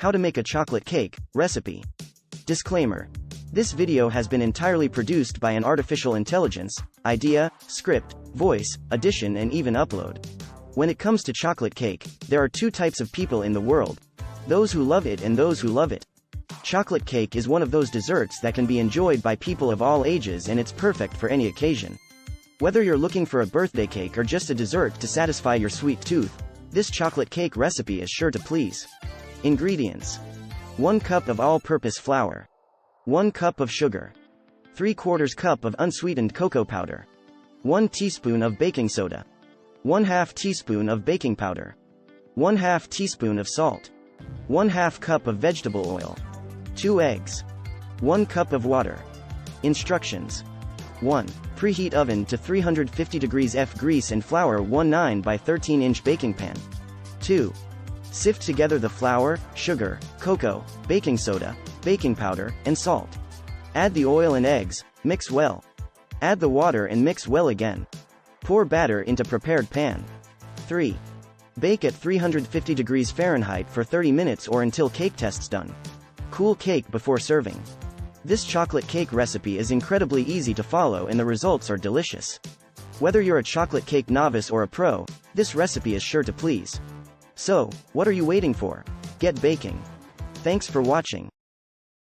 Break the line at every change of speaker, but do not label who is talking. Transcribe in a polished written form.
How to make a chocolate cake recipe. Disclaimer. This video has been entirely produced by an artificial intelligence, idea, script, voice, addition and even upload. When it comes to chocolate cake, there are two types of people in the world. Those who love it and those who love it. Chocolate cake is one of those desserts that can be enjoyed by people of all ages, and it's perfect for any occasion. Whether you're looking for a birthday cake or just a dessert to satisfy your sweet tooth, this chocolate cake recipe is sure to please. Ingredients: 1 cup of all-purpose flour, 1 cup of sugar, 3/4 cup of unsweetened cocoa powder, 1 teaspoon of baking soda, 1/2 teaspoon of baking powder, 1/2 teaspoon of salt, 1/2 cup of vegetable oil, 2 eggs, 1 cup of water. Instructions: 1. Preheat oven to 350 degrees F. Grease and flour 1 9 by 13-inch baking pan. 2. Sift together the flour, sugar, cocoa, baking soda, baking powder, and salt. Add the oil and eggs, mix well. Add the water and mix well again. Pour batter into prepared pan. 3. Bake at 350 degrees Fahrenheit for 30 minutes or until cake tests done. Cool cake before serving. This chocolate cake recipe is incredibly easy to follow and the results are delicious. Whether you're a chocolate cake novice or a pro, this recipe is sure to please. So, what are you waiting for? Get baking. Thanks for watching.